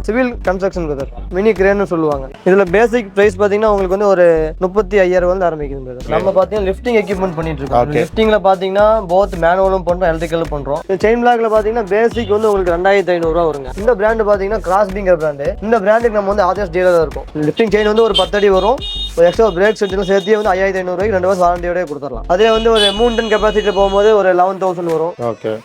Civil construction brother, mini கிரேன்னு சொல்லுவாங்க. இதுல பேசிக் price பாத்தீங்கன்னா உங்களுக்கு வந்து ஒரு 35,000 வந்து ஆரம்பிக்குது பிரதர். நம்ம பாத்தீங்கன்னா லிஃப்டிங் எக்யூப்மெண்ட் பண்ணிட்டு இருக்கோம். லிஃப்டிங்ல பாத்தீங்கன்னா போத் மேனுவலும் பண்றோம், எலக்ட்ரிக்கலும் பண்றோம். செயின் பிளாக்ல பாத்தீங்கன்னா பேசிக் வந்து உங்களுக்கு 2,500 ரூபா வருங்க. இந்த பிராண்ட் பாத்தீங்கன்னா கிராஸ்பிங்கர் பிராண்ட். இந்த பிராண்டுக்கு நம்ம வந்து ஆதர்ஸ் டீலரா இருக்கும். லிஃப்டிங் செயின் வந்து ஒரு 10 அடி வரும். ஒரு எக்ஸ்ட்ரா பிரேக் செட் சேர்த்து வந்து 5,500 ரூபாய்க்கு 2 வருஷம் வாரண்டியோட கொடுத்துடலாம். அதே வந்து ஒரு 3 டன் கெப்பாசிட்டி போகும்போது ஒரு 11,000 வரும்.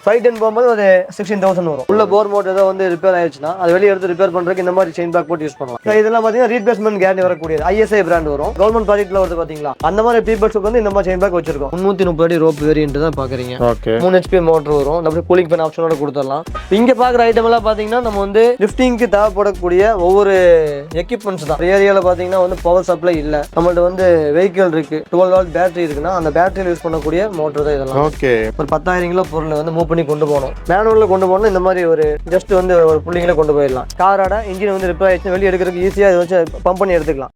5 டன் போகும்போது ஒரு 16,000 வரும். உள்ள போர் மோட்டர் ஏதோ வந்து ரிப்பேர் ஆயிடுச்சுன்னா அது வெளியே எடுத்து ரிப்பேர் பண்றதுக்கு இந்த மாதிரி செயின் பிளாக் போட்டு யூஸ் பண்ணலாம். இதெல்லாம் பாத்தீங்கன்னா ரீப்ளேஸ்மெண்ட் கேரண்டி வரக்கூடியது ISI பிராண்ட் வரும். கவர்மெண்ட் ப்ராஜெக்ட்ல வருது பாத்தீங்களா, அந்த மாதிரி பீப்பிள்ஸ்க்கு வந்து இந்த மாதிரி செயின் பிளாக் வச்சிருக்கோம். 330 அடி ரோப் வேரியன்ட் தான் பாக்குறீங்க. 3 HP மோட்டர் வரும். நம்ம கூலிங் ஃபேன் ஆப்ஷனோட கொடுத்துடலாம். இங்க பாக்குற ஐட்டம் எல்லாம் பாத்தீங்கன்னா நம்ம வந்து லிஃப்டிங்க்கு தேவைப்படக்கூடிய ஒவ்வொரு எக்யூப்மெண்ட்ஸ் தான். ஏரியால பாத்தீங்கன்னா வந்து பவர் சப்ளை இல்ல, நம்மள்ட்ட வந்து வெஹிக்கிள் இருக்கு, 12 volt பேட்டரி இருக்குன்னா அந்த பேட்டரியில யூஸ் பண்ணக்கூடிய மோட்டர் தான் இதெல்லாம். ஒரு 10,000 கிலோ பொருள் வந்து மூவ் பண்ணி கொண்டு போகணும். மேனுவல்ல கொண்டு போகணும். இந்த மாதிரி ஒரு ஜஸ்ட் வந்து ஒரு புள்ளிங்கள கொண்டு போயிடலாம். காரோட இன்ஜின் வந்து ரிப்பேர் ஆயிடுச்சு வெளியே எடுக்கிறதுக்கு ஈஸியா இதை வச்சு பம்ப் பண்ணி எடுத்துக்கலாம்.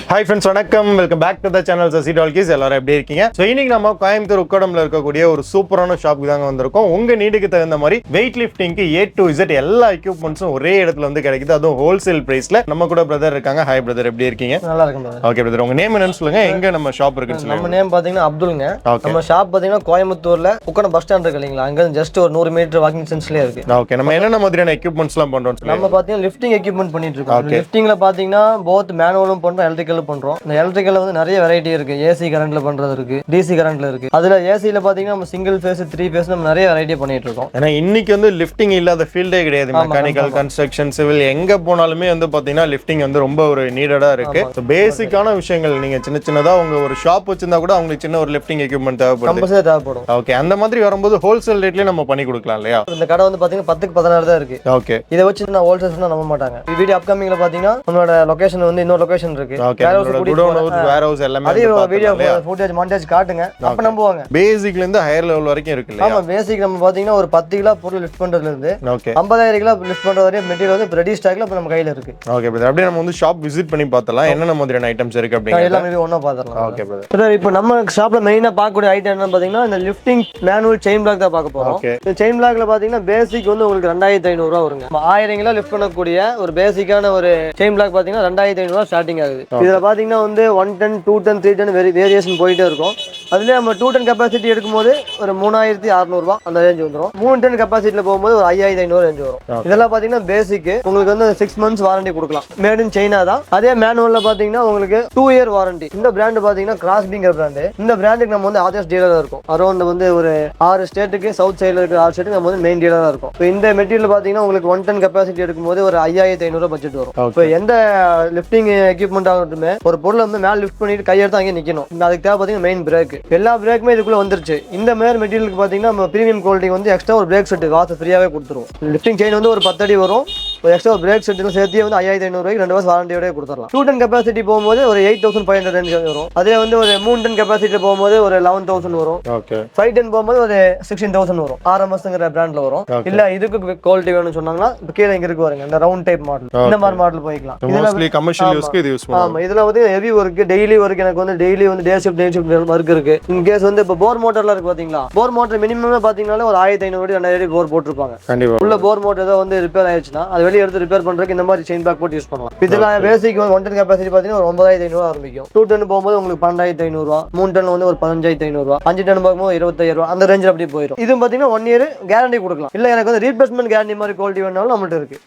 ஹாய் ஃப்ரெண்ட்ஸ், வணக்கம். Welcome back to the channel Sasi talkies. எல்லாரும் எப்படி இருக்கீங்க? ஸோ இன்னைக்கு நம்ம கோயம்புத்தூர் உக்கடம்ல இருக்கக்கூடிய ஒரு சூப்பரான ஷாப்புக்கு தாங்க வந்திருக்கோம். உங்க நீடுக்கு தகுந்த மாதிரி வெயிட் லிஃப்டிங்க்கு A to Z எல்லா எக்யூப்மெண்ட்ஸும் ஒரே இடத்துல வந்து கிடைக்குது, அதுவும் ஹோல்சேல் பிரைஸ்ல. நம்ம கூட பிரதர் இருக்காங்க. ஹாய் பிரதர், எப்படி இருக்கீங்க? நல்லா இருக்கும். ஓகே பிரதர், உங்க நேம் என்னன்னு சொல்லுங்க, எங்க நம்ம ஷாப் இருக்குன்னு சொல்லுங்க. நம்ம நேம் பாத்தீங்கன்னா அப்துல்ங்க. நம்ம ஷாப் பாத்தீங்கன்னா கோயம்புத்தூர்ல உக்கடம் பஸ் ஸ்டாண்ட் இருக்கு இல்லைங்களா, அங்க ஜஸ்ட் ஒரு 100 மீட்டர் வாக்கிங் டிஸ்டன்ஸ்லயே இருக்கு. ஓகே, நம்ம என்னென்ன மாதிரியான எக்யூப்மெண்ட்ஸ் எல்லாம் பண்றோம்? நம்ம பாத்தீங்கன்னா லிஃப்டிங் எக்யூப்மெண்ட் பண்ணிட்டு இருக்கோம். லிஃப்டிங்ல பாத்தீங்கன்னா போத் மேனுவலும் பண்றோம், எலக்ட்ரிக்கலும் பண்றோம். இந்த எலக்ட்ரிக்கல்ல வந்து நிறைய வெரைட்டி இருக்கு. ஏசி கரண்ட்ல பண்றது இருக்கு, டிசி கரண்ட்ல இருக்கு. அதுல ஏசில பாத்தீங்கன்னா நம்ம சிங்கிள் ஃபேஸ் 3 ஃபேஸ் நம்ம நிறைய வெரைட்டி பண்ணிட்டு இருக்கோம். ஏன்னா இன்னைக்கு வந்து லிஃப்டிங் இல்லாத ஃபீல்டே கிடையாது. மெக்கானிக்கல், கன்ஸ்ட்ரக்ஷன், சிவில் எங்க போனாலுமே வந்து பாத்தீங்கன்னா லிஃப்டிங் வந்து ரொம்ப ஒரு நீடடா இருக்கு. பேசிக்கான விஷயங்கள் நீங்க சின்ன சின்னதா உங்க ஒரு ஷாப் வச்சிருந்தா கூட அவங்களுக்கு சின்ன ஒரு லிஃப்டிங் எக்யூப்மெண்ட் தேவைப்படும். ஓகே, அந்த மாதிரி வரும்போது ஹோல்சேல் ரேட்லயே நம்ம பண்ணி கொடுக்கலாம் இல்லையா? இந்த கடை வந்து பாத்தீங்கன்னா 10க்கு 16 தான் இருக்கு. ஓகே, இதை வச்சு நான் ஹோல்சேல் சொன்னா நம்ப மாட்டாங்க. வீடியோ அப்கமிங்ல பாத்தீங்கன்னா நம்மளோட லொகேஷன் வந்து இன்னொரு லொகேஷன் இருக்கு. வேர்ஹவுஸ் எல்லாமே வீடியோ ஃபுட்டேஜ் மாண்டேஜ் காட்டுங்க, அப்ப நம்புவாங்க. பேசிக்ல இருந்து ஹையர் லெவல் வரைக்கும் இருக்கு இல்லையா? ஆமா, பேசிக் நம்ம பாத்தீங்கன்னா ஒரு 10 கிலோ பொருள் லிஃப்ட் பண்றதுல இருந்து 50,000 கிலோ லிஃப்ட் பண்ற வரையும் மெட்டீரியல் வந்து ரெடி ஸ்டாக்ல நம்ம கையில இருக்கு. ஓகே பிரதர், அப்படியே நம்ம வந்து ஷாப் விசிட் பண்ணி பார்த்தலாம் என்னென்ன மாதிரியான ஐட்டம்ஸ் இருக்கு அப்படிங்க எல்லாமே ஒண்ணா பார்த்தறலாம். ஓகே பிரதர், இப்போ நம்ம ஷாப்ல மெயினா பார்க்கக்கூடிய ஐட்டம் என்ன பாத்தீங்கன்னா இந்த லிஃப்டிங் மேனுவல் செயின் பிளாக் தான் பார்க்க போறோம். இந்த செயின் பிளாக்ல பாத்தீங்கன்னா பேசிக் வந்து உங்களுக்கு 2,500 ரூபா வருங்க. 1000 கிலோ லிஃப்ட் பண்ணக்கூடிய ஒரு பேசிக்கான ஒரு செயின் பிளாக் பாத்தீங்கன்னா 2,500 ரூபா ஸ்டார்டிங் ஆகுது. இதுல பாத்தீங்கன்னா வந்து 1 டன் 2 டன் 3 டன் வேரியேஷன் போயிட்டே இருக்கும். அதுல நம்ம 2 டன் கெப்பாசிட்டி எடுக்கும்போது ஒரு 3,600 ரூபா அந்த ரேஞ்ச் வந்துடும். 3 டன் கெப்பாசிட்டில போகும்போது ஒரு 5,500 ரேஞ்ச் வரும். இதெல்லாம் பாத்தீங்கன்னா பேசிக் உங்களுக்கு வந்து 6 மந்த்ஸ் வாரண்டி கொடுக்கலாம். மேட் இன் சைனா தான். அதே மேனுவல்ல பாத்தீங்கன்னா உங்களுக்கு 2 இயர் வாரண்டி. இந்த பிராண்ட் பாத்தீங்கன்னா கிராஸ்பிங்கர் பிராண்ட். இந்த பிராண்டுக்கு நம்ம வந்து ஆதர்ஸ் டீலரா இருக்கும். அரௌண்ட் வந்து ஒரு 6 ஸ்டேட்டுக்கு சவுத் சைடுல இருக்க 6 ஸ்டேட்டுக்கு நம்ம வந்து மெயின் டீலரா இருக்கும். இப்போ இந்த மெட்டீரியல் பாத்தீங்கன்னா உங்களுக்கு 1 டன் கெப்பாசிட்டி எடுக்கும்போது ஒரு 5,500 பட்ஜெட் வரும். இப்போ எந்த லிஃப்டிங் எக்யூப்மெண்ட் ஆகட்டுமே ஒரு பொருளை வந்து மேல லிஃப்ட் பண்ணிட்டு கையெடுத்து அங்கே நிக்கணும். அதுக்கு தேவை பாத்தீங்கன்னா மெயின் பிரேக். எல்லா பிரேக்குமே இதுக்குள்ள வந்துருச்சு. இந்த மாதிரி மெட்டீரியலுக்கு பாத்தீங்கன்னா நம்ம பிரீமியம் குவாலிட்டி வந்து எக்ஸ்ட்ரா ஒரு பிரேக் செட் காசு ஃப்ரீயாவே கொடுத்துருவோம். லிஃப்டிங் செயின் வந்து ஒரு 10 அடி வரும். ஒரு எக்ஸ்ட்ரா பிரேக் செட் சேர்த்து வந்து 5,500 ரூபாய்க்கு 2 வருஷம் வாரண்டியோட கொடுத்துடலாம். 2 டன் கெப்பாசிட்டி போகும்போது ஒரு 8,500 ரேஞ்ச் வரும். அதே வந்து ஒரு 3 டன் கெப்பாசிட்டி போகும்போது ஒரு 11,000 வரும். 5 டன் போகும்போது ஒரு 16,000 வரும். RMSங்கிற பிராண்ட்ல வரும். இல்ல இதுக்கு குவாலிட்டி வேணும்னு சொன்னாங்கன்னா கீழே இங்க இருக்கு பாருங்க, இந்த ரவுண்ட் டைப் மாடல். இந்த மாதிரி மாடல் போய்க்கலாம். மோஸ்ட்லி கமர்ஷியல் யூஸ்க்கு இது யூஸ் பண்ணுவாங்க. ஆமா, இதுல வந்து ஹெவி வர்க், டெய்லி வர்க். எனக்கு வந்து டெய்லி வந்து day shift night shift work இருக்கு. இன் கேஸ் வந்து இப்போ போர் மோட்டர்ல இருக்கு பாத்தீங்களா, போர் மோட்டர் மினிமம் பாத்தீங்கன்னா ஒரு 1,500 2,000 போர் போட்டுருப்பாங்க. உள்ள போர் மோட்டர் ஏதோ வந்து ரிப்பேர் ஆயிடுச்சுன்னா அது வெளியே எடுத்து ரிப்பேர் பண்றதுக்கு இந்த மாதிரி செயின் பிளாக் போட்டு யூஸ் பண்ணலாம். இதுல பேசிக் 1 டன் கெப்பாசிட்டி பாத்தீங்கன்னா ஒரு 9,500 ரூபா ஆரம்பிக்கும். 2 டன் போகும்போது உங்களுக்கு 12,500 ரூபா, 3 டன் வந்து ஒரு 15,500 ரூபா, 5 டன் போகும்போது 25,000 ரூபா அந்த ரேஞ்சில் அப்படி போயிடும். இது பாத்தீங்கன்னா 1 இயர் கேரண்டி கொடுக்கலாம். இல்ல எனக்கு வந்து ரீப்ளேஸ்மெண்ட் கேரண்டி மாதிரி குவாலிட்டி வேணாலும் நம்மள்ட்ட இருக்கு.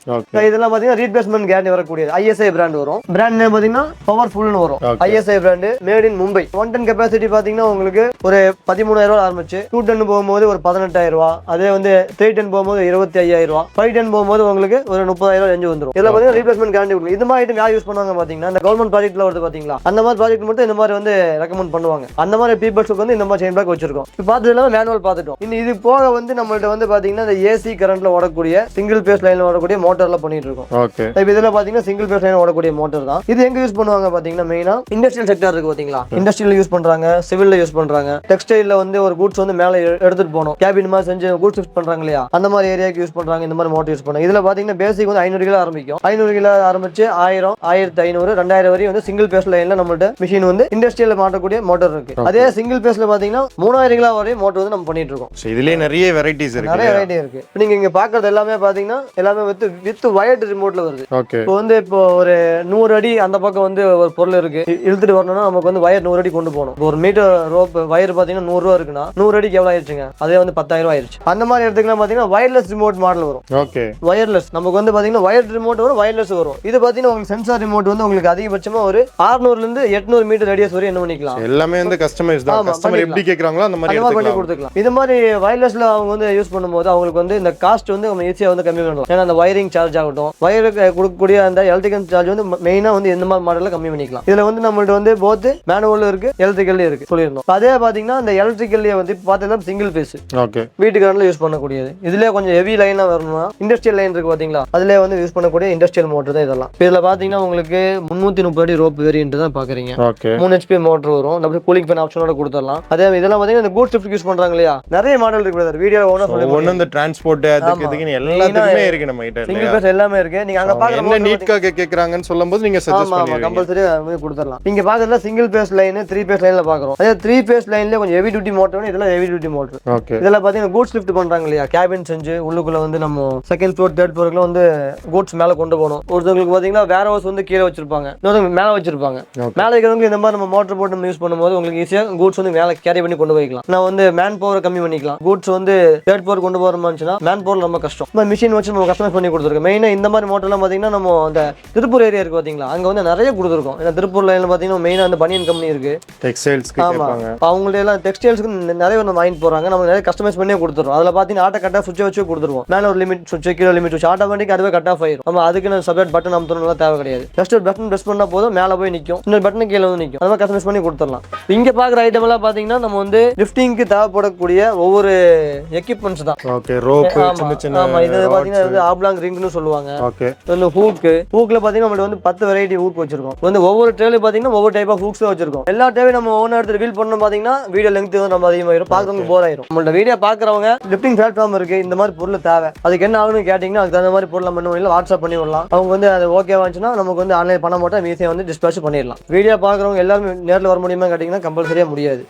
இதெல்லாம் பாத்தீங்கன்னா ரீப்ளேஸ்மெண்ட் கேரண்டி வரக்கூடியது. ISI பிராண்ட் வரும். பிராண்ட் நேம் பாத்தீங்கன்னா பவர்ஃபுல்னு வரும். ISI brand, made in Mumbai. 1 ton capacity பாத்தீங்கன்னா உங்களுக்கு ஒரு 13,000 ரூபா ஆரம்பிச்சு 2 டன் போகும்போது ஒரு 18,000 ரூபா. அதே வந்து 3 டன் போகும்போது 25,000 ரூபா, 5 டன் போகும்போது உங்களுக்கு ஒரு 30,000 ரேஞ்ச் வந்துடும். இதுல பாத்தீங்கன்னா ரீப்ளேஸ்மெண்ட் கேரண்டி கொடுக்கும். இது மாதிரி ஐட்டம் யார் யூஸ் பண்ணுவாங்க பாத்தீங்கன்னா இந்த கவர்மெண்ட் ப்ராஜெக்ட்ல வருது பாத்தீங்களா, அந்த மாதிரி ப்ராஜெக்ட் மட்டும் இந்த மாதிரி வந்து ரெக்கமெண்ட் பண்ணுவாங்க. அந்த மாதிரி பீப்பிள்ஸ்க்கு வந்து இந்த மாதிரி செயின் பிளாக் வச்சிருக்கோம். இப்போ பார்த்ததுல மேனுவல் பார்த்துட்டோம். இன்னும் இது போக வந்து நம்மள்ட்ட வந்து பாத்தீங்கன்னா இந்த ஏசி கரண்ட்ல ஓடக்கூடிய சிங்கிள் பேஸ் லைன்ல ஓடக்கூடிய மோட்டர்ல பண்ணிட்டு இருக்கோம். இப்போ இதுல பாத்தீங்கன்னா சிங்கிள் பேஸ் லைன் ஓடக்கூடிய மோட்டர் தான். இது எங்க யூஸ் பண்ணுவாங்க பாத்தீங்கன்னா மெயினா இண்டஸ்ட்ரியல் செக்டர் இருக்கு பாத்தீங்களா, இண்டஸ்ட்ரியல் யூஸ் பண்றாங்க, சிவில்ல யூஸ் பண்றாங்க, டெக்ஸ்டைல்ல வந்து ஒரு கூட்ஸ் வந்து மேல எடுத்துட்டு போகணும், கேபின் மாதிரி செஞ்சு கூட்ஸ் யூஸ் பண்றாங்க இல்லையா, அந்த மாதிரி ஏரியாக்கு யூஸ் பண்றாங்க. இந்த மாதிரி மோட்டர் யூஸ் பண்ணுவாங்க. இதுல பாத்தீங்கன்னா பேசிக் பேசிக் வந்து 500 கிலோ ஆரம்பிக்கும். 500 கிலோ ஆரம்பிச்சு 1000, 1500, 2000 வரையும் வந்து சிங்கிள் பேஸ் லைன்ல நம்மள்ட்ட மிஷின் வந்து இண்டஸ்ட்ரியல் மாட்டக்கூடிய மோட்டார் இருக்கு. அதே சிங்கிள் பேஸ்ல பாத்தீங்கன்னா 3000 கிலோ வரையும் மோட்டர் வந்து நம்ம பண்ணிட்டு இருக்கோம். இதுலயே நிறைய வெரைட்டிஸ் இருக்கு. நிறைய வெரைட்டி இருக்கு. நீங்க இங்க பாக்குறது எல்லாமே பாத்தீங்கன்னா எல்லாமே வித் வயர்டு ரிமோட்ல வருது. இப்போ வந்து இப்போ ஒரு 100 அடி அந்த பக்கம் வந்து ஒரு பொருள் இருக்கு, இழுத்துட்டு வரணும்னா நமக்கு வந்து வயர் 100 அடி கொண்டு போகணும். ஒரு மீட்டர் ரோப் வயர் பாத்தீங்கன்னா 100 ரூபா இருக்குன்னா 100 அடிக்கு எவ்வளவு ஆயிடுச்சுங்க, அதே வந்து 10,000 ஆயிடுச்சு. அந்த மாதிரி இடத்துக்குலாம் பாத்தீங்கன்னா வயர்லெஸ் ரிமோட் மாடல் வரும். வயர்லெஸ் நமக்கு வந்து பாத்தீங்கன்னா வயர்ட் ரிமோட் வரும், வயர்லெஸ் வரும். இது பாத்தீங்கன்னா உங்களுக்கு சென்சார் ரிமோட் வந்து உங்களுக்கு அதிகபட்சமா ஒரு 600 இருந்து 800 மீட்டர் ரேடியஸ் வரை என்ன பண்ணிக்கலாம். எல்லாமே வந்து கஸ்டமைஸ் தான். கஸ்டமர் எப்படி கேக்குறாங்களோ அந்த மாதிரி பண்ணி கொடுத்துக்கலாம். இது மாதிரி வயர்லெஸ்ல அவங்க வந்து யூஸ் பண்ணும்போது அவங்களுக்கு வந்து இந்த காஸ்ட் வந்து நம்ம ஈஸியா வந்து கம்மி பண்ணலாம். ஏன்னா அந்த வயரிங் சார்ஜ் ஆகட்டும், வயருக்கு கொடுக்கக்கூடிய அந்த எலக்ட்ரிக்கல் சார்ஜ் வந்து மெயினா வந்து எந்த மாதிரி மாடல்ல கம்மி பண்ணிக்கலாம். இதுல வந்து நம்மள்ட்ட வந்து போத் மேனுவல் இருக்கு, எலக்ட்ரிக்கல் இருக்கு சொல்லியிருந்தோம். அதே பாத்தீங்கன்னா இந்த எலக்ட்ரிக்கல்லே வந்து பார்த்தா சிங்கிள் பேஸ் வீட்டு கரண்ட்ல யூஸ் பண்ணக்கூடியது. இதுல கொஞ்சம் ஹெவி லைனா வரணும்னா இண்டஸ்ட்ரியல் லைன் இருக்கு பாத்தீங்களா, அதுல வந்து யூஸ் பண்ணக்கூடிய இண்டஸ்ட்ரியல் மோட்டர் தான் இதெல்லாம். இதுல பாத்தீங்கன்னா உங்களுக்கு 330 அடி ரோப் வேரியன்ட் தான் பாக்குறீங்க. 3 HP மோட்டர் வரும், நம்ம கூலிங் ஃபேன் ஆப்ஷனோட கொடுத்துடலாம். அதே இதெல்லாம் பாத்தீங்கன்னா இந்த கூட்ஸ் ஷிஃப்ட் யூஸ் பண்றாங்க இல்லையா, நிறைய மாடல் இருக்கு பிரதர். வீடியோ ஓனா சொல்லுங்க. இந்த டிரான்ஸ்போர்ட் அதுக்கு இதுக்கு எல்லாத்துக்குமே இருக்கு நம்ம கிட்ட. சிங்கிள் பேஸ் எல்லாமே இருக்கு. நீங்க அங்க பாக்குற என்ன நீட்காக கேக்குறாங்கன்னு சொல்லும்போது நீங்க சஜஸ்ட் பண்ணுவீங்க. கம்பல்சரி கொடுத்துடலாம். நீங்க பாக்குறதுல சிங்கிள் பேஸ் லைன் 3 பேஸ் லைன்ல பாக்குறோம். அதே 3 பேஸ் லைன்ல கொஞ்சம் ஹெவி டியூட்டி மோட்டர், இதெல்லாம் ஹெவி டியூட்டி மோட்டர். இதெல்லாம் பாத்தீங்கன்னா கூட்ஸ் லிஃப்ட் பண்றாங்க இல்லையா, கேபின் செஞ்சு உள்ளுக்குள்ள வந்து நம்ம செகண்ட் ஃப்ளோர் தேர்ட் ஃப்ளோர்ல வந்து கூட்ஸ் மேல கொண்டு போகணும். ஒருத்தவங்களுக்கு பாத்தீங்கன்னா வேர் ஹவுஸ் வந்து கீழே வச்சிருப்பாங்க, இன்னொருத்தவங்க மேல வச்சிருப்பாங்க. மேல இருக்கிறவங்க இந்த மாதிரி நம்ம மோட்டர் போட்டு நம்ம யூஸ் பண்ணும்போது உங்களுக்கு ஈஸியா கூட்ஸ் வந்து மேல கேரி பண்ணி கொண்டு போய்க்கலாம். நான் வந்து மேன் பவர் கம்மி பண்ணிக்கலாம். கூட்ஸ் வந்து தேர்ட் ஃப்ளோர் கொண்டு போற மாதிரினா மேன் பவர் ரொம்ப கஷ்டம். நம்ம மிஷின் வச்சு நம்ம கஸ்டமைஸ் பண்ணி கொடுத்துருக்கோம். மெயினா இந்த மாதிரி மோட்டர்லாம் பாத்தீங்கன்னா நம்ம அந்த திருப்பூர் ஏரியா இருக்கு பாத்தீங்களா, அங்க வந்து நிறைய கொடுத்துருக்கோம். ஏன்னா திருப்பூர் லைன்ல பாத்தீங்கன்னா மெயினா அந்த பனியன் கம்பெனி இருக்கு, டெக்ஸ்டைல்ஸ்க்கு கேட்பாங்க. அவங்கள்ட்ட எல்லாம் டெக்ஸ்டைல்ஸ்க்கு நிறைய நம்ம வாங்கிட்டு போறாங்க. நம்ம நிறைய கஸ்டமைஸ் பண்ணி கொடுத்துறோம். அதுல பாத்தீங்கன்னா ஆட்டோ கட்டா சுவிட்ச் வச்சு கொடுத்துருவோம். மேல ஒரு லிமிட் சுவிட்ச், கீழே லிமிட் சுவிட்ச், ஆட்டோமேட்டிக் அதுவே கட் ஆஃப் ஆயிரும். நம்ம அதுக்கு செப்பரேட் பட்டன் அமுத்தணும்லாம் தேவை கிடையாது. ஜஸ்ட் ஒரு பட்டன் பிரஸ் பண்ணா போதும், மேல போய் நிக்கும், இன்னொரு பட்டன் கீழே வந்து நிக்கும். அதெல்லாம் கஸ்டமைஸ் பண்ணி கொடுத்துடலாம். இங்க பாக்குற ஐட்டம் எல்லாம் பாத்தீங்கன்னா நம்ம வந்து லிஃப்டிங்க்கு தேவைப்படக்கூடிய ஒவ்வொரு எக்யூப்மெண்ட்ஸ் தான். ரோப் சின்ன சின்ன. ஆமா, இது பாத்தீங்கன்னா வந்து ஆப்லாங் ரிங்னு சொல்லுவாங்க. இந்த ஹூக்ல பாத்தீங்கன்னா நம்ம வந்து 10 வெரைட்டி ஹூக் வச்சிருக்கோம். வந்து ஒவ்வொரு ட்ரேல பாத்தீங்கன்னா ஒவ்வொரு டைப் ஆஃப் ஹூக்ஸ் வச்சிருக்கோம். எல்லா டைவையும் நம்ம ஒவ்வொரு இடத்துல வீல் பண்ணணும் பாத்தீங்கன்னா வீடியோ லெங்த் வந்து நம்ம அதிகமாயிரும், பாக்குறவங்க போர் ஆயிரும். நம்மளோட வீடியோ பாக்குறவங்க லிஃப்டிங் பிளாட்ஃபார்ம் இருக்கு, இந்த மாதிரி பொருள் தேவை, அதுக்கு என்ன ஆகுன்னு கேட்டீங்கன்னா அதுக்கு தகுந்த மாதிரி பொருள் நம்ம இல்லை வாட்ஸ்அப் பண்ணி விடலாம். அவங்க வந்து அது ஓகே வந்துச்சுன்னா நமக்கு வந்து ஆன்லைன் பண்ண மாட்டோம், ஈஸியாக வந்து டிஸ்பேச் பண்ணிடலாம். வீடியோ பாக்குறவங்க எல்லாருமே நேரில் வர முடியுமா கேட்டீங்கன்னா கம்பல்சரியா முடியாது.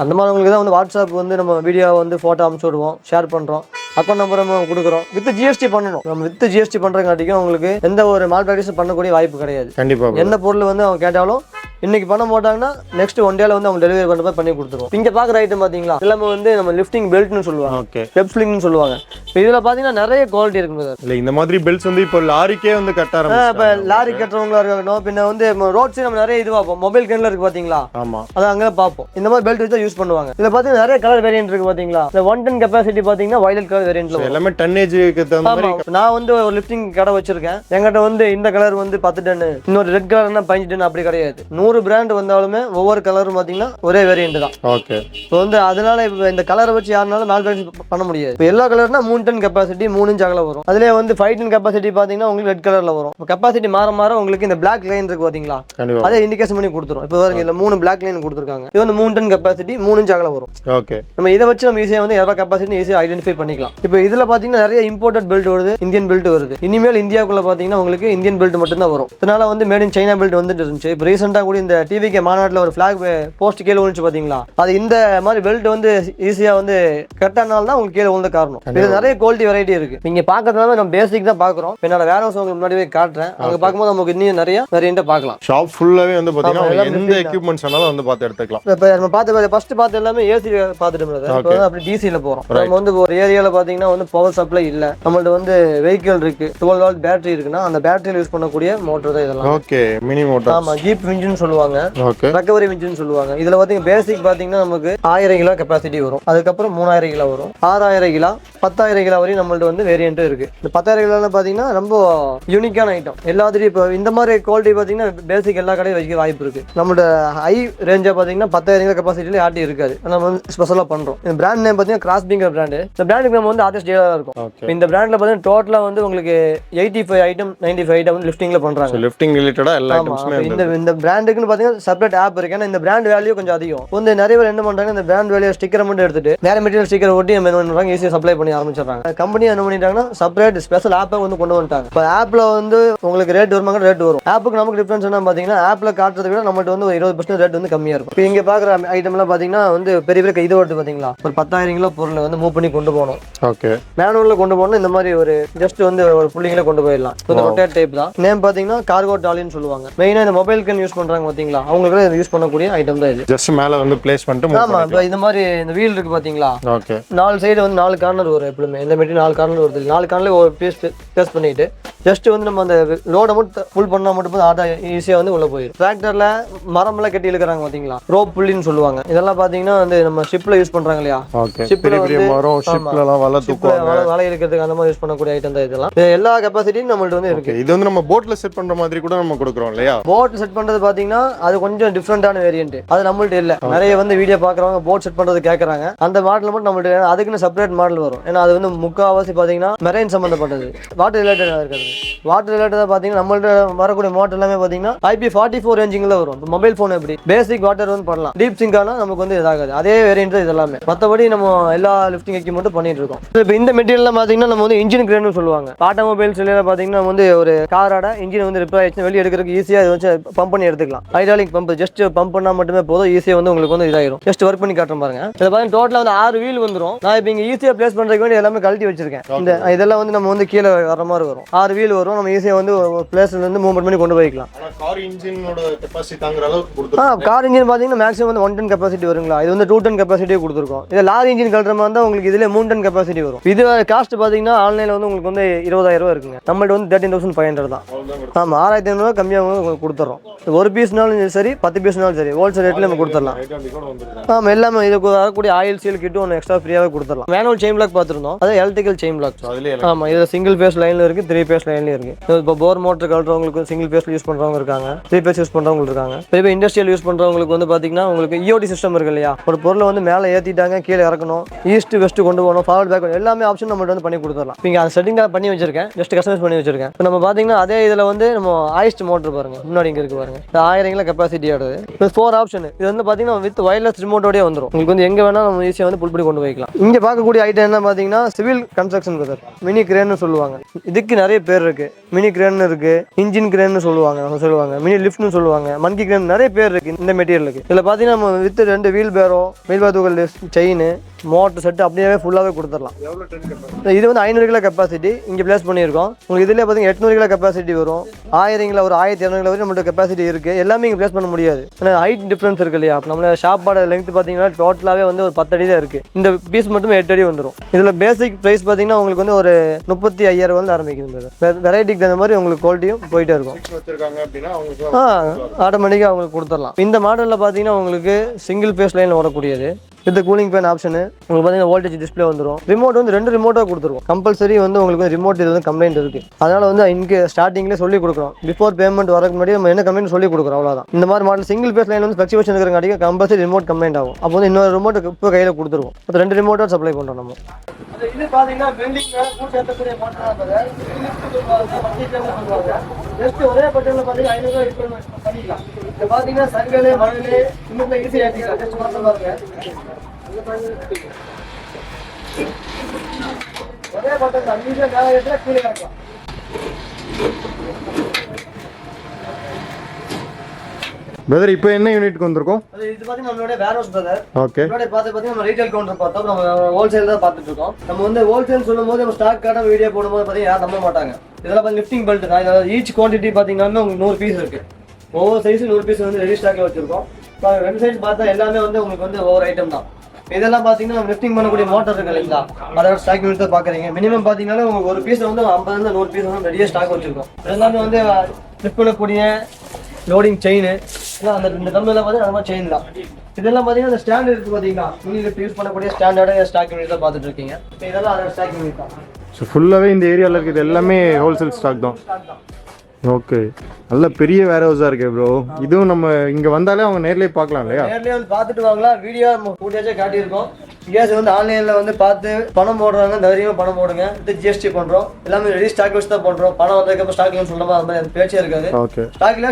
அந்த மாதிரி உங்களுக்கு தான் வந்து வாட்ஸ்அப் வந்து நம்ம வீடியோ வந்து போட்டோ அனுப்பிச்சு விடுவோம், ஷேர் பண்றோம், அக்கௌண்ட் நம்பர் நம்ம கொடுக்குறோம். வித் ஜிஎஸ்டி பண்ணணும். நம்ம வித் ஜிஎஸ்டி பண்றங்காட்டிக்கும் உங்களுக்கு எந்த ஒரு மால் பிராக்டிஸ் பண்ணக்கூடிய வாய்ப்பு கிடையாது. கண்டிப்பா என்ன பொருள் வந்து அவங்க கேட்டாலும் இன்னைக்கு பண்ண மாட்டாங்கன்னா நெக்ஸ்ட் ஒன் டேல வந்து அவங்க டெலிவரி பண்ண பண்ணி கொடுத்துருவோம். இங்க பாக்குற ஐட்டம் பாத்தீங்களா எல்லாமே வந்து நம்ம லிஃப்டிங் பெல்ட்னு சொல்லுவாங்க, வெப் ஸ்லிங்னு சொல்லுவாங்க. இதுல பாத்தீங்கன்னா நிறைய குவாலிட்டி இருக்கு. இல்ல இந்த மாதிரி பெல்ட்ஸ் வந்து இப்போ லாரிக்கே வந்து கட்ட ஆரம்பிச்சாங்க. இப்ப லாரி கட்டுறவங்களா இருக்கட்டும், பின்ன வந்து ரோட் சைடு நம்ம நிறைய இது பார்ப்போம், மொபைல் கேன்ல இருக்கு பாத்தீங்களா. ஆமா, அத அங்க பாப்போம். இந்த மாதிரி பெல்ட் வச்சு யூஸ் பண்ணுவாங்க. இதுல பாத்தீங்கன்னா நிறைய கலர் வேரியன்ட் இருக்கு பாத்தீங்களா. இந்த 110 கெபாசிட்டி பாத்தீங்கன்னா வயலட் கலர் வேரியன்ட்ல எல்லாமே டன்னேஜ்க்கு தகுந்த மாதிரி. நான் வந்து ஒரு லிஃப்டிங் கடை வச்சிருக்கேன். என்கிட்ட வந்து இந்த கலர் வந்து 10 டன், இன்னொரு ரெட் கலர்னா 15 டன் அப்படி கிடையாது. 100 பிராண்ட் வந்தாலும் ஒவ்வொரு கலரும் பாத்தீங்கன்னா ஒரே வேரியன்ட் தான். ஓகே, இப்போ வந்து அதனால இப்ப இந்த கலரை வச்சு யாருனாலும் மேல் பிராக்டிஸ் பண்ண முடியாது. இப்போ எல்லா கலர்னா 3 டன் கெபாசிட்டி 3 இன்ச் அகல வரும். அதுல வந்து 5 டன் கெபாசிட்டி பாத்தீங்கன்னா உங்களுக்கு ரெட் கலர்ல வரும். இப்போ கெபாசிட்டி மாற மாற உங்களுக்கு இந்த பிளாக் லைன் இருக்கு பாத்தீங்களா, அதே இண்டிகேஷன் பண்ணி கொடுத்துரும். இப்போ பாருங்க இதுல 3 பிளாக் லைன் கொடுத்துருக்காங்க. இது வந்து 3 டன் கெபாசிட்டி 3 இன்ச் அகல வரும். ஓகே, நம்ம இதை வச்சு நம்ம ஈஸியா வந்து எவ்வளவு கெபாசிட்டி ஈஸியா ஐடென்டிஃபை பண்ணிக்கலாம். இப்போ இதுல பாத்தீங்கன்னா நிறைய இம்போர்ட்டட் பெல்ட் வருது, இந்தியன் பெல்ட் வருது. இனிமேல் இந்தியாவுக்குள்ள பாத்தீங்கன்னா உங்களுக்கு இந்தியன் பெல்ட் மட்டும் தான் வரும். இதனால வந்து மேட் இன் சைனா பெல்ட் வந்துட்டு இருந்துச்சு. இப்போ ரீசெண்டா கூட இந்த டிவிகே மாநாட்டில் ஒரு ஃபிளாக் போஸ்ட் கீழே விழுந்துச்சு பாத்தீங்களா, அது இந்த மாதிரி பெல்ட் வந்து ஈஸியா வந்து கட்டானால தான் உங்களுக்கு கீழே விழுந்த காரணம். இது நிறைய குவாலிட்டி வெரைட்டி இருக்கு. நீங்க பாக்கிறதுனால நம்ம பேசிக் தான் பாக்குறோம். என்னோட வேற ஹவுஸ் உங்களுக்கு முன்னாடி போய் காட்டுறேன். அங்க பாக்கும்போது நமக்கு இன்னும் நிறைய வேரியன்ட் பார்க்கலாம். ஷாப் ஃபுல்லாவே வந்து பாத்தீங்கன்னா எந்த எக்யூப்மென்ட்ஸ் ஆனாலும் வந்து பார்த்து எடுத்துக்கலாம். இப்போ நம்ம பார்த்து ஃபர்ஸ்ட் பார்த்து எல்லாமே ஏசி பார்த்துட்டு பிரதர். இப்போ அப்படி டிசில போறோம். நம்ம வந்து ஒரு ஏரியால பாத்தீங்கன்னா வந்து பவர் சப்ளை இல்ல, நம்மள்ட்ட வந்து வெஹிக்கிள் இருக்கு, 12 வோல்ட் பேட்டரி இருக்குன்னா அந்த பேட்டரியில யூஸ் பண்ணக்கூடிய மோட்டர் தான் இதெல்லாம். Okay, mini motor. ஆமா, ஜீப் இன்ஜின் சொல்லுவாங்க, ரெக்கவரி இன்ஜின் சொல்லுவாங்க. இதுல பாத்தீங்க பேசிக் பாத்தீங்கன்னா நமக்கு 1000 கிலோ கெபாசிட்டி வரும். அதுக்கப்புறம் 3000 கிலோ வரும், 6000 கிலோ, 10,000 கிலோ வரையும் நம்மள்ட்ட வந்து வேரியன்ட் இருக்கு. இந்த 10,000 கிலோல பாத்தீங்கன்னா ரொம்ப யூனிக்கான ஐட்டம். எல்லாத்துலயும் இப்போ இந்த மாதிரி குவாலிட்டி பாத்தீங்கன்னா பேசிக் எல்லா கடையும் வைக்க வாய்ப்பு இருக்கு. நம்மளோட ஹை ரேஞ்சா பாத்தீங்கன்னா 10,000 கிலோ கெபாசிட்டில ஆட்டி இருக்காது. நம்ம வந்து ஸ்பெஷலா பண்றோம். இந்த பிராண்ட் நேம் பாத்தீங்கன்னா கிராஸ்பிங்கிற பிராண்ட். இந்த பிராண்டுக்கு நம்ம வந்து ஆர்டிஸ்ட் டீலரா இருக்கும். இந்த பிராண்ட்ல பாத்தீங்கன்னா டோட்டலா வந்து உங்களுக்கு 85 ஐட்டம் 95 ஐட்டம் வந்து லிஃப்டிங்ல பண்றாங்க. லிஃப்டிங் ரிலேட்டடா எல்லா ஐட்டம்ஸுமே இந்த பிராண்டுக்குன்னு பாத்தீங்கன்னா செப்பரேட் ஆப் இருக்கு. ஏன்னா இந்த பிராண்ட் வேல்யூ கொஞ்சம் அதிகம். வந்து நிறைய பேர் என்ன பண்றாங்க, இந்த பிராண்ட் வேல்யூ ஸ்டிக்கரை மட்டும் எடுத்துட்டு வேற மெட்டீரியல் ஸ்டிக்கர் ஒட்டி ஈஸியா சப்ளை பண்ணி பண்ணி ஆரம்பிச்சிடுறாங்க. கம்பெனி என்ன பண்ணிட்டாங்கன்னா செப்பரேட் ஸ்பெஷல் ஆப்பை வந்து கொண்டு வந்துட்டாங்க. இப்போ ஆப்ல வந்து உங்களுக்கு ரேட் வருமாங்க, ரேட் வரும். ஆப்புக்கு நமக்கு டிஃபரன்ஸ் என்ன பார்த்தீங்கன்னா, ஆப்ல காட்டுறதை விட நம்மகிட்ட வந்து 20% ரேட் வந்து கம்மியா இருக்கும். இப்போ இங்க பாக்குற ஐட்டம்லாம் பார்த்தீங்கன்னா வந்து பெரிய பெரிய இது வருது பார்த்தீங்களா, ஒரு 10,000 கிலோ பொருளை வந்து மூவ் பண்ணி கொண்டு போகணும். ஓகே, மேனுவல்ல கொண்டு போகணும். இந்த மாதிரி ஒரு ஜஸ்ட் வந்து ஒரு புள்ளிங்கள கொண்டு போயிடலாம். இந்த ரொட்டேட் டைப் தான். நேம் பார்த்தீங்கன்னா கார்கோ டாலின்னு சொல்லுவாங்க. மெயினா இந்த மொபைல் கேன் யூஸ் பண்றாங்க பார்த்தீங்களா, அவங்களுக்கு யூஸ் பண்ணக்கூடிய ஐட்டம் தான் இது. ஜஸ்ட் மேல வந்து பிளேஸ் பண்ணிட்டு. ஆமா, இப்போ இந்த மாதிரி இந்த வீல் இருக்கு பார்த்தீங்களா, ஓகே, 4 சைடு வந்து 4 கார்னர் வரும். எப்பவுமே இந்த மெட்டீரியல் 4 கார்னர் வருது. 4 கார்னர்ல ஒரு பீஸ் பேஸ் பண்ணிட்டு ஜஸ்ட் வந்து நம்ம அந்த லோட மட்டும் ஃபுல் பண்ணா மட்டும் ஆட்டோ ஈஸியா வந்து உள்ள போயிடும். டிராக்டர்ல மரம்லாம் கட்டி இழுக்கிறாங்க பாத்தீங்களா, ரோப் புள்ளின்னு சொல்லுவாங்க. இதெல்லாம் பாத்தீங்கன்னா வந்து நம்ம ஷிப்ல யூஸ் பண்றாங்க இல்லையா, ஷிப்ல வந்து மரம் ஷிப்ல எல்லாம் வலை தூக்குவாங்க, வலை இழுக்கிறதுக்கு அந்த மாதிரி யூஸ் பண்ணக்கூடிய ஐட்டம் தான் இதெல்லாம். எல்லா கெபாசிட்டியும் நம்மள்ட்ட வந்து இருக்கு. இது வந்து நம்ம போட்ல செட் பண்ற மாதிரி கூட நம்ம கொடுக்குறோம் இல்லையா. போட் செட் பண்றது பாத்தீங்கன்னா அது கொஞ்சம் டிஃப்ரெண்டான வேரியன்ட். அது நம்மள்ட்ட இல்ல. நிறைய வந்து வீடியோ பாக்குறவங்க போட் செட் பண்றது கேக்குறாங்க. அந்த மாடல் மட்டும் நம்மள்ட்ட அதுக்குன்னு செப்பரேட் மாடல் வரும். ஏன்னா அது வந்து முக்காவாசி பாத்தீங்கன்னா மெரைன் சம்பந்தப்பட்டது, வாட்டர் ரிலேட்டடா இருக்கிறது. வாட்டர் ரிலேட்டடா பாத்தீங்கன்னா நம்மள்ட்ட வரக்கூடிய மோட்டர் எல்லாமே பாத்தீங்கன்னா IP44 ரேஞ்சிங்ல வரும். மொபைல் போன் எப்படி பேசிக் வாட்டர் வந்து பண்ணலாம், டீப் சிங்க் ஆனா நமக்கு வந்து இதாகாது. அதே வேரியன்ட் இது எல்லாமே. மத்தபடி நம்ம எல்லா லிஃப்டிங் எக்யூப்மெண்ட்டும் பண்ணிட்டு இருக்கோம். இப்போ இந்த மெட்டீரியல்லாம் பாத்தீங்கன்னா நம்ம வந்து இன்ஜின் கிரேன்னு சொல்லுவாங்க. ஆட்டோமொபைல்ஸ் எல்லாம் பாத்தீங்கன்னா வந்து ஒரு காரோட இன்ஜின் வந்து ரிப்பேர் ஆயிடுச்சு வெளியே எடுக்கிறதுக்கு ஈஸியா இதை வச்சு பம்ப் பண்ணி எடுத்துக்கலாம். ஹைட்ராலிக் பம்ப் ஜஸ்ட் பம்ப் பண்ணா மட்டுமே போதும், ஈஸியா வந்து உங்களுக்கு வந்து இதாயிரும். ஜஸ்ட் ஒர்க் பண்ணி காட்டுறேன் பாருங்க. இதை பாருங்க, டோட்டலா வந்து 6 வீல் வந்துரும். நான் இப்போ இங்க ஈஸியா பிளேஸ் பண்றதுக்கு வேண்டிய எல்லாமே கழட்டி வச்சிருக்கேன். இந்த இதெல்லாம் வந்து நம்ம வந்து கீழே வர மாதிரி வரும். 6 வீல் வரும். நம்ம ஈஸியா வந்து பிளேஸ்ல இருந்து மூவ்மெண்ட் பண்ணி கொண்டு போய்க்கலாம். கார் இன்ஜினோட கெபாசிட்டி தாங்குற அளவுக்கு கொடுத்துருக்கோம். கார் இன்ஜின் பாத்தீங்கன்னா மேக்ஸிமம் வந்து 1 டன் கெபாசிட்டி வருங்களா. இது வந்து 2 டன் கெபாசிட்டியே கொடுத்துருக்கோம். இது லாரி இன்ஜின் கல்ற மாதிரி தான் உங்களுக்கு இதுல 3 டன் கெபாசிட்டி வரும். இது காஸ்ட் பாத்தீங்கன்னா ஆன்லைன்ல வந்து உங்களுக்கு வந்து 20,000 ரூபாய் இருக்குங்க. நம்மள்ட்ட வந்து 13,500 தான். ஆமா, 6,500 கம்மியாக உங்களுக்கு கொடுத்துறோம். ஒரு பீஸ்னாலும் சரி 10 பீஸ்னாலும் சரி ஹோல்சேல் ரேட்ல நம்ம கொடுத்துடலாம். ஆமா, எல்லாமே இதுக்கு வரக்கூடிய ஆயில் சீல் கிட்டும் ஒன்று எக்ஸ்ட்ரா ஃப்ரீயாவே கொடுத்துடலாம். மேனுவல் செயின் பிளாக் பார்த்துருந்தோம், அது எலக்ட்ரிக்கல் செயின் பிளாக். ஆமா, இது சிங்கிள் பேஸ் லைன்ல இருக்கு, 3 பேஸ் லைன்ல இருக்கு. இப்போ போர் மோட்டர் கல்றவங்களுக்கு சிங்கிள் பேஸ்ல யூஸ் பண்றவங்க இருக்காங்க, 3 பேஸ் யூஸ் பண்றவங்க இருக்காங்க. இப்போ இண்டஸ்ட்ரியல் யூஸ் பண்றவங்களுக்கு வந்து பாத்தீங்கன்னா உங்களுக்கு EOD சிஸ்டம் இருக்கு இல்லையா, ஒரு பொருளை வந்து மேலே ஏத்திட்டாங்க, கீழே இறக்கணும், ஈஸ்ட் வெஸ்ட் கொண்டு போகணும், ஃபார்வர்ட் பேக் எல்லாமே ஆப்ஷன் நம்மள்ட்ட வந்து பண்ணி கொடுத்துடலாம். இங்க அந்த செட்டிங் பண்ணி வச்சிருக்கேன், ஜஸ்ட் கஸ்டமைஸ் பண்ணி வச்சிருக்கேன். இப்போ நம்ம பாத்தீங்கன்னா அதே இதுல வந்து நம்ம ஆயிஸ்ட் மோட்டர் பாருங்க, முன்னாடி இங்க இருக்கு பாருங்க, 1000 கெபாசிட்டி ஆடுது. இப்போ 4 ஆப்ஷன். இது வந்து பாத்தீங்கன்னா வித் வயர்லெஸ் ரிமோட்டோடய வந்துடும். உங்களுக்கு வந்து எங்க வேணா நம்ம ஈஸியா வந்து புல் பண்ணி கொண்டு போய்க்கலாம். இங்க பார்க்கக்கூடிய ஐட்டம் என்ன பாத்தீங்கன்னா சிவில் கன்ஸ்ட்ரக்ஷன் பிரதர், மினி கிரேன்னு சொல்லுவாங்க. இதுக்கு நிறைய பேர் இருக்கு. மினி கிரேன் இருக்கு, இன்ஜின் கிரேன்னு சொல்லுவாங்க, மினி லிஃப்ட்னு சொல்லுவாங்க, மங்கி கிரேன், நிறைய பேர் இருக்கு இந்த மெட்டீரியலுக்கு. இதுல பாத்தீங்கன்னா நம்ம வித் 2 வீல் பேரோ, வீல் பேர் செயின், மோட்டர் செட் அப்படியே ஃபுல்லாவே கொடுத்துடலாம். இது வந்து 500 கிலோ கெபாசிட்டி இங்க பிளேஸ் பண்ணியிருக்கோம். உங்களுக்கு இதுல பாத்தீங்கன்னா 800 கிலோ கெபாசிட்டி வரும். 1000 கிலோ ஒரு 1200 கிலோ வரைக்கும் நம்மளோட கெபாசிட்டி இருக்கு. எல்லாமே இங்க பிளேஸ் பண்ண முடியாது, ஏன்னா ஹைட் டிஃபரன்ஸ் இருக்கு இல்லையா. நம்மளோட ஷாப்போட லெங்த் பாத்தீங்கன்னா டோட்டலாவே வந்து ஒரு 10 அடி தான் இருக்கு. இந்த பீஸ் மட்டும் 8 அடி வந்துடும். இதுல பேசிக் பிரைஸ் பாத்தீங்கன்னா உங்களுக்கு வந்து ஒரு 35,000 வந்து ஆரம்பிக்குது. வெரைட்டிக்கு தகுந்த மாதிரி உங்களுக்கு குவாலிட்டியும் போயிட்டே இருக்கும். ஆட்டோமேட்டிக்கா உங்களுக்கு கொடுத்துடலாம். இந்த மாடல்ல பாத்தீங்கன்னா உங்களுக்கு சிங்கிள் பேஸ் லைன்ல ஓடக்கூடியது. இது கூலிங் ஃபேன் ஆப்ஷனு. உங்களுக்கு பார்த்தீங்கன்னா வோல்டேஜ் டிஸ்பிளே வந்துடும். ரிமோட் வந்து 2 ரிமோட்டாக கொடுத்துருவோம். கம்பல்சரி வந்து உங்களுக்கு ரிமோட் இது வந்து கம்ப்ளைண்ட் இருக்கு. அதனால வந்து இங்கே ஸ்டார்டிங்லேயே சொல்லி கொடுக்குறோம். பிஃபோர் பேமெண்ட் வரக்கு முன்னாடி நம்ம என்ன கம்ப்ளைண்ட் சொல்லி கொடுக்குறோம், அவ்வளோதான். இந்த மாதிரி மாடல் சிங்கிள் பேஸ் லைன் வந்து ஃபிளக்சுவேஷன் இருக்கிறங்காட்டி கம்பல்சரி ரிமோட் கம்ப்ளைண்ட் ஆகும். அப்போ வந்து இன்னொரு ரிமோட் இப்போ கையில் கொடுத்துருவோம். இப்போ 2 ரிமோட்டாக சப்ளை பண்ணுறோம் நம்ம. இது பார்த்தீங்கன்னா பெண்டிங் சேர்த்தக்கூடிய ஜஸ்ட் ஒரே பட்டனில் பார்த்தீங்கன்னா 500 பண்ணிக்கலாம். இது பார்த்தீங்கன்னா சங்கல் மணல் இன்னும் ஈஸியாக ஏற்றிக்கலாம். ஜஸ்ட் பார்த்து பாருங்க, ஒரே பட்டன் தான், ஈஸியாக மேலே ஏற்றினா கீழே இறக்கலாம். பிரதர் இப்போ என்ன யூனிட்க்கு வந்திருக்கோம்? இது பாத்தீங்கன்னா நம்மளோட வேர்ஹவுஸ் பிரதர். ஓகே, முன்னாடி பாத்தீங்கன்னா நம்ம ரீட்டைல் கவுண்டர் பார்த்தோம், நம்ம ஹோல்சேல் தான் பார்த்துட்டு இருக்கோம். நம்ம வந்து ஹோல்சேல் சொல்லும்போது நம்ம ஸ்டாக் கார்டா வீடியோ போடும்போது பாத்தீங்கன்னா யாரும் நம்ப மாட்டாங்க. இதெல்லாம் பாத்தீங்கன்னா லிஃப்டிங் பெல்ட் தான். இதாவது ஈச் குவான்டிட்டி பாத்தீங்கன்னா உங்களுக்கு 100 பீஸ் இருக்கு. ஒவ்வொரு சைஸ் 100 பீஸ் வந்து ரெடி ஸ்டாக்ல வச்சிருக்கோம். 2 சைஸ் பார்த்தா எல்லாமே வந்து உங்களுக்கு வந்து ஒவ்வொரு ஐட்டம் தான். இதெல்லாம் பாத்தீங்கன்னா நம்ம லிஃப்டிங் பண்ணக்கூடிய மோட்டர் இருக்கு இல்லைங்களா, அதோட ஸ்டாக் யூனிட் தான் பாக்குறீங்க. மினிமம் பாத்தீங்கன்னா உங்களுக்கு ஒரு பீஸ் வந்து 50 to 100 பீஸ் வந்து ரெடியா ஸ்டாக் வச்சிருக்கோம். எல்லாமே வந்து லிஃப்ட் பண்ணக்கூடிய லோடிங் செயின் அந்த இந்த கம்பெனில பாத்தீங்கன்னா அந்த மாதிரி செயின் தான். இதெல்லாம் பாத்தீங்கன்னா இந்த ஸ்டாண்ட் இருக்கு பாத்தீங்களா, மினி லிஃப்ட் யூஸ் பண்ணக்கூடிய ஸ்டாண்டர்டான ஸ்டாக் யூனிட் தான் பாத்துட்டு இருக்கீங்க. இதெல்லாம் அதோட ஸ்டாக் யூனிட் தான். ஸோ ஃபுல்லாவே இந்த ஏரியாவில் இருக்குது எல்லாமே ஹோல்சேல் ஸ்டாக் தான். ஓகே, நல்ல பெரிய வேர் ஹவுஸாக இருக்கு ப்ரோ. இதுவும் நம்ம இங்கே வந்தாலே அவங்க நேர்லேயே பார்க்கலாம் இல்லையா? நேர்லேயே வந்து பார்த்துட்டு வாங்கலாம். வீடியோ ஃபுட்டேஜே காட்டியிருக்கோம். கேஸ் வந்து ஆன்லைனில் வந்து பார்த்து பணம் போடுறாங்க, தைரியமாக பணம் போடுங்க. இது GST பண்ணுறோம், எல்லாமே ரெடி ஸ்டாக் வச்சு தான் பண்ணுறோம். பணம் வந்ததுக்கப்புறம் ஸ்டாக்லாம் சொல்லாமல் அந்த மாதிரி பேச்சே இருக்காது. ஓகே,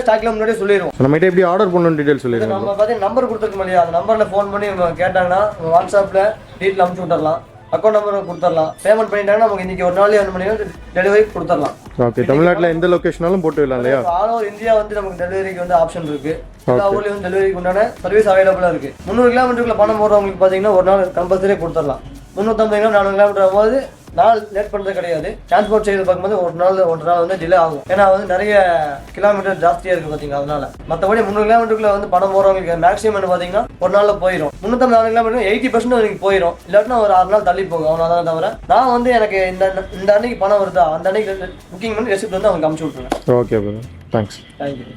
ஸ்டாக்ல முன்னாடியே சொல்லிடுவோம். நம்மகிட்ட எப்படி ஆர்டர் பண்ணணும் டீடைல் சொல்லிடுவோம். நம்ம பார்த்தீங்கன்னா நம்பர் கொடுத்துருக்க முடியாது, அந்த நம்பரில் ஃபோன் பண்ணி கேட்டாங்கன்னா வாட்ஸ்அப்பில் டீட்டெயில் அனுப்பிச்சு விட்டுறலாம். அக்கௌண்ட் நம்பர் கொடுத்துடலாம். பேமெண்ட் பண்ணிட்டாங்கன்னா நமக்கு இன்னைக்கு ஒரு நாளே 1 மணி நேரம் டெலிவரி கொடுத்துடலாம். ஓகே, தமிழ்நாட்டில் எந்த லொகேஷனாலும் போட்டு விடலாம் இல்லையா? ஆல் ஓவர் இந்தியா வந்து நமக்கு டெலிவரிக்கு வந்து ஆப்ஷன் இருக்கு. எல்லா ஊர்லயும் வந்து டெலிவரிக்கு உண்டான சர்வீஸ் அவைலபிளா இருக்கு. 300 கிலோமீட்டருக்குள்ள பணம் போடுறவங்களுக்கு பாத்தீங்கன்னா ஒரு நாள் கம்பல்சரி கொடுத்துடலாம். 350 கிலோ 400 கிலோமீட்டர் ஆகும்போது நாள் லேட் பண்ணுறது கிடையாது. டிரான்ஸ்போர்ட் செய்து பார்க்கும்போது ஒரு நாள் வந்து டிலே ஆகும். ஏன்னா வந்து நிறைய கிலோமீட்டர் ஜாஸ்தியாக இருக்குது பார்த்தீங்கன்னா. அதனால மற்றபடி 300 கிலோமீட்டருக்குள்ள வந்து பணம் போகிறவங்களுக்கு மேக்ஸிமம் என்ன பார்த்தீங்கன்னா ஒரு நாளில் போயிடும். 350 கிலோமீட்டர் 80% எனக்கு போயிடும். இல்லாட்டினா ஒரு 6 நாள் தள்ளி போகும். அவ்வளோதான் தவிர நான் வந்து எனக்கு இந்த அன்னைக்கு பணம் வருதா அந்த அன்னைக்கு புக்கிங் பண்ணி ரெசிப்ட் வந்து அவங்க அமுச்சு விட்ருவேன். Okay bro, thanks. தேங்க்யூ.